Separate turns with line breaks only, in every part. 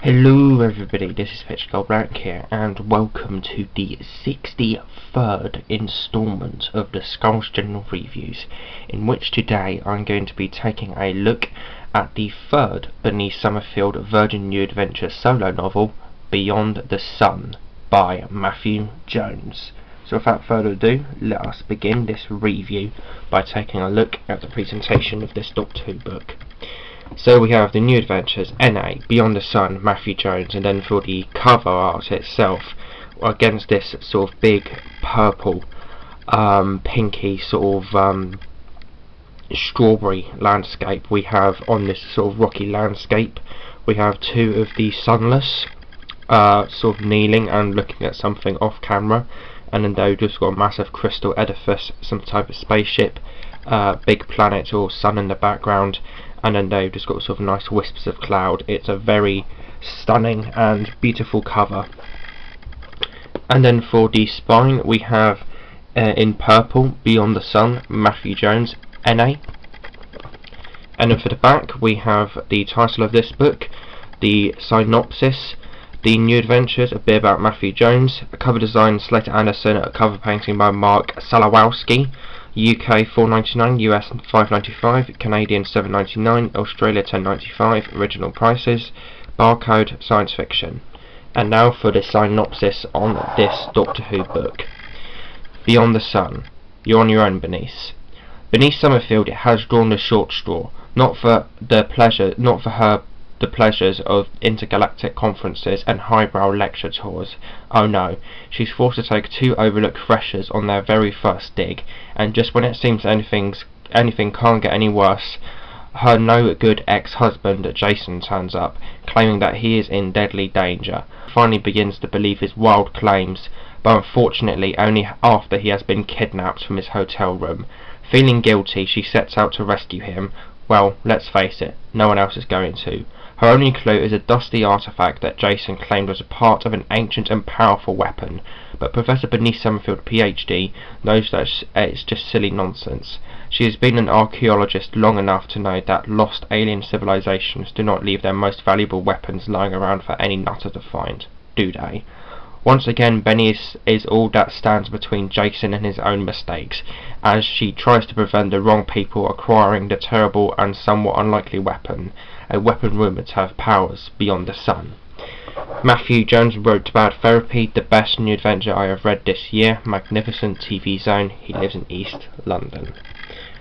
Hello everybody, this is Pitch Gold Black here, and welcome to the 63rd instalment of the Skulls General Reviews, in which today I'm going to be taking a look at the third Bernice Summerfield Virgin New Adventure solo novel, Beyond the Sun, by Matthew Jones. So without further ado, let us begin this review by taking a look at the presentation of this Doctor Who book. So we have the New Adventures, NA, Beyond the Sun, Matthew Jones, and then for the cover art itself, against this sort of big purple, pinky sort of strawberry landscape, we have on this sort of rocky landscape, we have two of the Sunless sort of kneeling and looking at something off camera, and then they've just got a massive crystal edifice, some type of spaceship, big planet or sun in the background, and then they've just got sort of nice wisps of cloud. It's a very stunning and beautiful cover. And then for the spine we have in purple, Beyond the Sun, Matthew Jones, NA. And then for the back we have the title of this book, the synopsis, The New Adventures, a bit about Matthew Jones, a cover design Slater Anderson, a cover painting by Mark Salawowski, UK $4.99, US $5.95, Canadian $7.99, Australia $10.95, original prices, barcode, science fiction. And now for the synopsis on this Doctor Who book. Beyond the Sun. You're on your own, Bernice. Bernice Summerfield has drawn the short straw, not for the pleasures of intergalactic conferences and highbrow lecture tours. Oh no, she's forced to take two overlooked freshers on their very first dig, and just when it seems anything can't get any worse, her no good ex-husband Jason turns up, claiming that he is in deadly danger. Finally begins to believe his wild claims, but unfortunately only after he has been kidnapped from his hotel room. Feeling guilty, she sets out to rescue him. Well, let's face it, no one else is going to. Her only clue is a dusty artifact that Jason claimed was a part of an ancient and powerful weapon, but Professor Bernice Summerfield, PhD, knows that it's just silly nonsense. She has been an archaeologist long enough to know that lost alien civilizations do not leave their most valuable weapons lying around for any nutter to find, do they? Once again, Bernice is all that stands between Jason and his own mistakes, as she tries to prevent the wrong people acquiring the terrible and somewhat unlikely weapon, a weapon rumoured to have powers beyond the sun. Matthew Jones wrote Bad Therapy, the best new adventure I have read this year, magnificent TV zone, he lives in East London.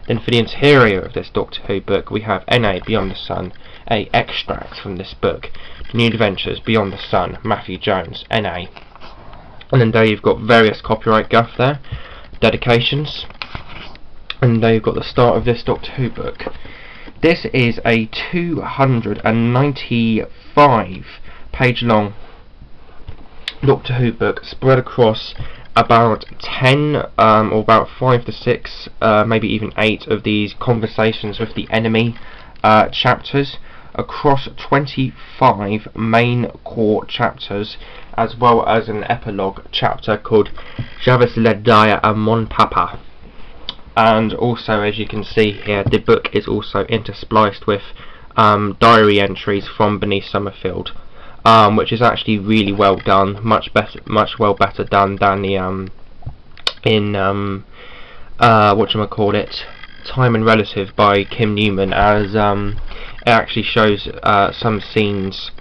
Then for the interior of this Doctor Who book we have NA, Beyond the Sun, a extract from this book, The New Adventures, Beyond the Sun, Matthew Jones, NA. And then there you've got various copyright guff there, dedications, and there you've got the start of this Doctor Who book. This is a 295 page long Doctor Who book spread across about 10 or about 5 to 6, maybe even 8 of these conversations with the enemy chapters, across 25 main core chapters, as well as an epilogue chapter called Javis Ledaya Amon Papa. And also, as you can see here, the book is also interspliced with diary entries from Bernice Summerfield, which is actually really well done, much better done than the whatchamacallit, Time and Relative by Kim Newman, as it actually shows some scenes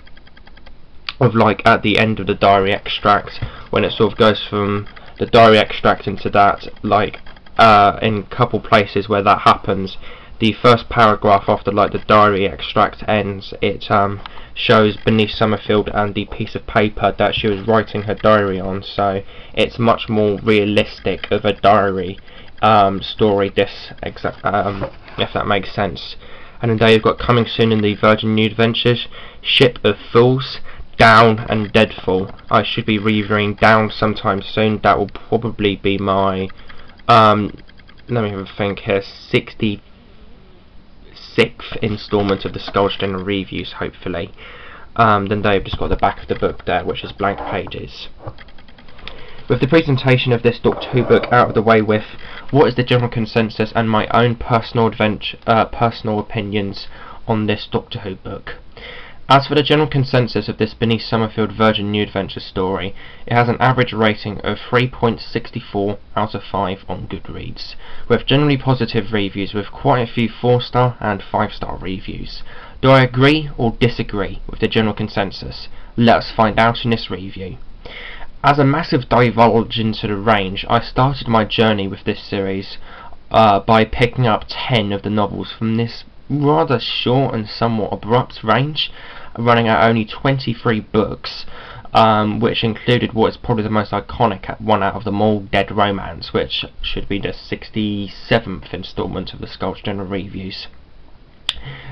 of, like, at the end of the diary extract, when it sort of goes from the diary extract into that, like, in a couple places where that happens, the first paragraph after, like, the diary extract ends, it shows Bernice Summerfield and the piece of paper that she was writing her diary on, so it's much more realistic of a diary story, this if that makes sense. And then there you've got coming soon in the Virgin New Adventures, Ship of Fools, Down and Deadfall. I should be reviewing Down sometime soon. That will probably be my let me have a think here, 66th instalment of the Skulls General Reviews, hopefully. Then they've just got the back of the book there, which is blank pages. With the presentation of this Doctor Who book out of the way with, what is the general consensus and my own personal opinions on this Doctor Who book? As for the general consensus of this Bernice Summerfield Virgin New Adventure story, it has an average rating of 3.64 out of 5 on Goodreads, with generally positive reviews with quite a few 4-star and 5-star reviews. Do I agree or disagree with the general consensus? Let us find out in this review. As a massive divulge into the range, I started my journey with this series by picking up 10 of the novels from this rather short and somewhat abrupt range, running out only 23 books, which included what is probably the most iconic one out of them all, Dead Romance, which should be the 67th instalment of the Skulls General Reviews.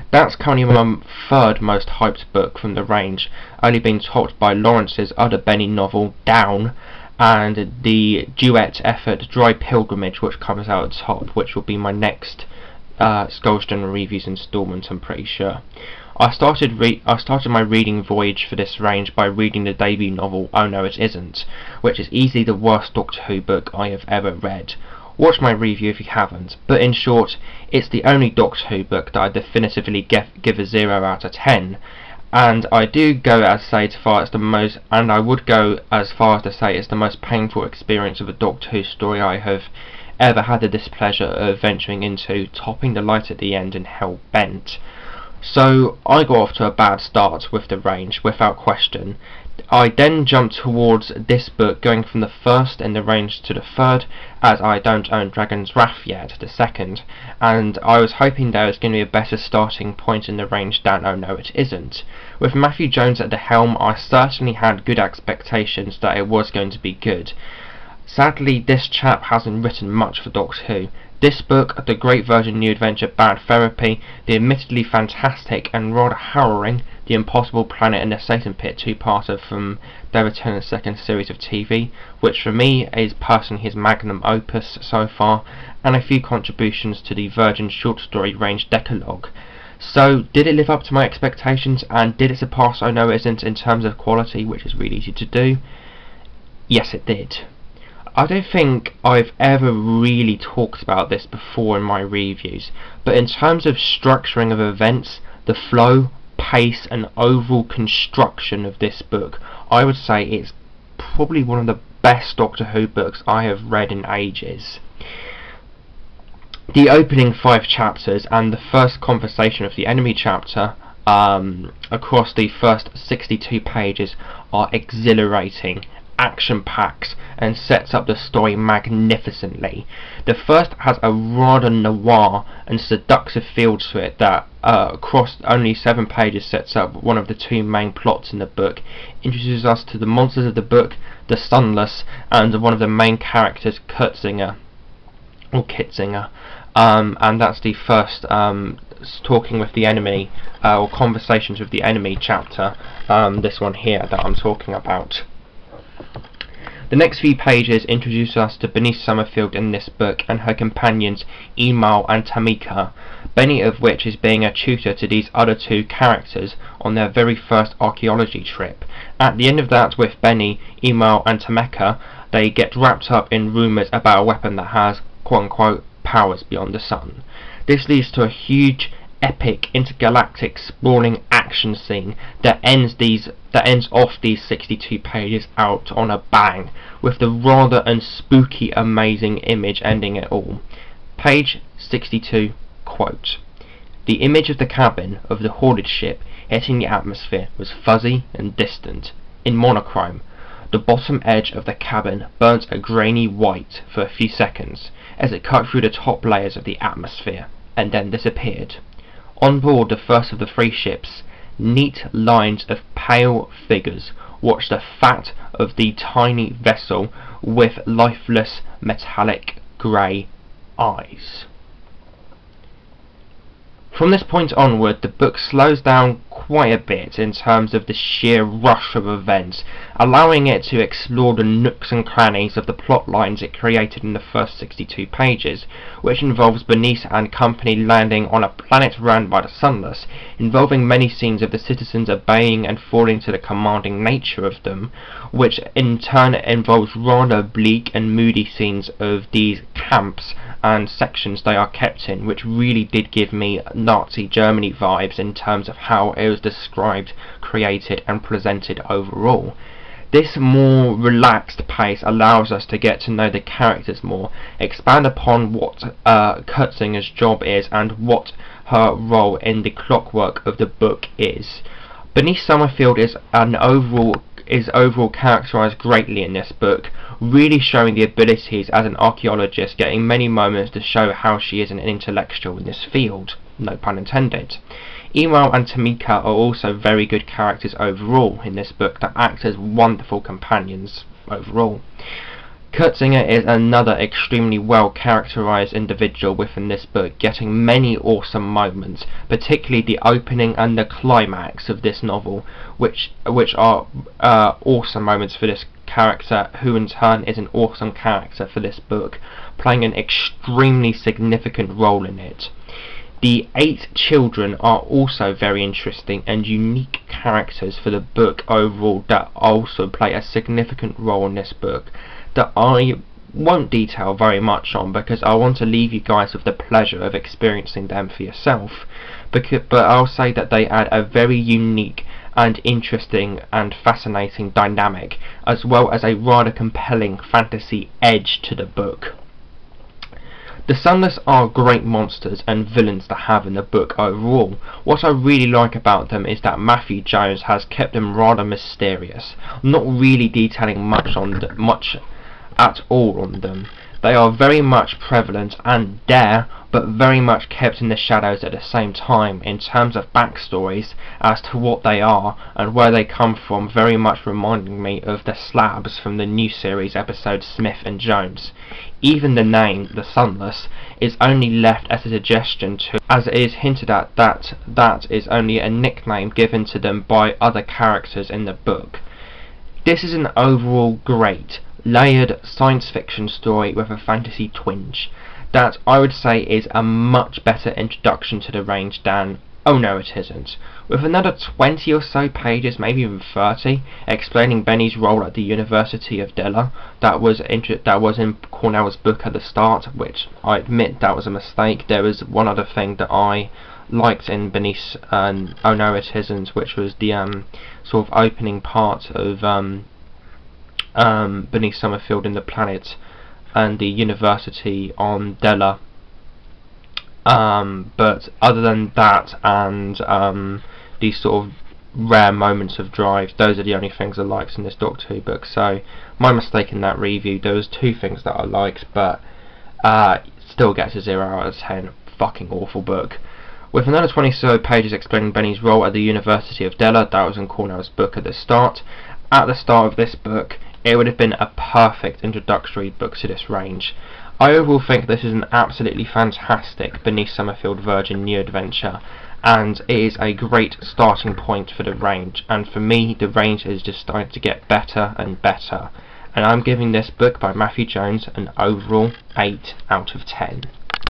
That's currently my third most hyped book from the range, only being topped by Lawrence's other Benny novel, Down, and the duet effort Dry Pilgrimage, which comes out at top, which will be my next Skulls General Reviews instalment, I'm pretty sure. I started my reading voyage for this range by reading the debut novel Oh No It Isn't, which is easily the worst Doctor Who book I have ever read. Watch my review if you haven't, but in short, it's the only Doctor Who book that I definitively give a 0 out of 10, and I do go as say as far as I would go as far as to say it's the most painful experience of a Doctor Who story I have ever had the displeasure of venturing into, topping the light at the end in Hell Bent. So I got off to a bad start with the range, without question. I then jumped towards this book, going from the first in the range to the third, as I don't own Dragon's Wrath yet, the second, and I was hoping there was going to be a better starting point in the range than Oh No It Isn't. With Matthew Jones at the helm, I certainly had good expectations that it was going to be good. Sadly, this chap hasn't written much for Doctor Who. This book, The Great Virgin New Adventure Bad Therapy, the admittedly fantastic and rather harrowing The Impossible Planet and the Satan Pit two-parter from their return in the second series of TV, which for me is personally his magnum opus so far, and a few contributions to the Virgin short story range Decalogue. So, did it live up to my expectations, and did it surpass Oh No It Isn't in terms of quality, which is really easy to do? Yes, it did. I don't think I've ever really talked about this before in my reviews, but in terms of structuring of events, the flow, pace and overall construction of this book, I would say it's probably one of the best Doctor Who books I have read in ages. The opening 5 chapters and the first conversation of the enemy chapter across the first 62 pages are exhilarating, action-packed, and sets up the story magnificently. The first has a rather noir and seductive feel to it that across only 7 pages sets up one of the 2 main plots in the book, introduces us to the monsters of the book, the Sunless, and one of the main characters, Kitzinger, and that's the first talking with the enemy, or conversations with the enemy chapter, this one here that I'm talking about. The next few pages introduce us to Bernice Summerfield in this book and her companions Emal and Tamika, Benny of which is being a tutor to these other 2 characters on their very first archaeology trip. At the end of that, with Benny, Emal and Tamika, they get wrapped up in rumours about a weapon that has quote-unquote powers beyond the sun. This leads to a huge, epic, intergalactic, sprawling action scene that ends off these 62 pages out on a bang, with the rather and spooky amazing image ending it all. Page 62, quote, "The image of the cabin of the hoarded ship hitting the atmosphere was fuzzy and distant. In monochrome, the bottom edge of the cabin burnt a grainy white for a few seconds as it cut through the top layers of the atmosphere, and then disappeared. On board the first of the 3 ships, neat lines of pale figures watched the fat of the tiny vessel with lifeless metallic grey eyes." From this point onward, the book slows down quite a bit in terms of the sheer rush of events, allowing it to explore the nooks and crannies of the plot lines it created in the first 62 pages, which involves Bernice and company landing on a planet run by the Sunless, involving many scenes of the citizens obeying and falling to the commanding nature of them, which in turn involves rather bleak and moody scenes of these camps and sections they are kept in, which really did give me Nazi Germany vibes in terms of how it was described, created and presented overall. This more relaxed pace allows us to get to know the characters more, expand upon what Kurtzinger's job is and what her role in the clockwork of the book is. Bernice Summerfield is overall characterised greatly in this book, really showing the abilities as an archaeologist, getting many moments to show how she is an intellectual in this field, no pun intended. Email and Tamika are also very good characters overall in this book that act as wonderful companions overall. Kurtzinger is another extremely well characterised individual within this book, getting many awesome moments, particularly the opening and the climax of this novel, which are awesome moments for this character, who in turn is an awesome character for this book, playing an extremely significant role in it. The 8 children are also very interesting and unique characters for the book overall that also play a significant role in this book, that I won't detail very much on because I want to leave you guys with the pleasure of experiencing them for yourself, but I'll say that they add a very unique and interesting and fascinating dynamic, as well as a rather compelling fantasy edge to the book. The Sunless are great monsters and villains to have in the book overall. What I really like about them is that Matthew Jones has kept them rather mysterious, not really detailing much at all on them. They are very much prevalent and there, but very much kept in the shadows at the same time in terms of backstories as to what they are and where they come from, very much reminding me of the Slabs from the new series episode Smith and Jones. Even the name, the Sunless, is only left as a suggestion to, as it is hinted at that is only a nickname given to them by other characters in the book. This is an overall great, layered science fiction story with a fantasy twinge that I would say is a much better introduction to the range than Oh No It Isn't, with another 20 or so pages, maybe even 30, explaining Benny's role at the University of Della. That was in Cornell's book at the start, which I admit that was a mistake. There was one other thing that I liked in Bernice Oh No It Isn't, which was the sort of opening part of Bernice Summerfield in the planet and the University on Della. But other than that and these sort of rare moments of drive, those are the only things I liked in this Doctor Who book. So my mistake in that review, there was 2 things that I liked, but still gets a 0 out of 10. Fucking awful book. With another 20 so pages explaining Benny's role at the University of Della, that was in Cornell's book at the start. At the start of this book, it would have been a perfect introductory book to this range. I overall think this is an absolutely fantastic Bernice Summerfield Virgin new adventure, and it is a great starting point for the range, and for me the range is just starting to get better and better, and I'm giving this book by Matthew Jones an overall 8 out of 10.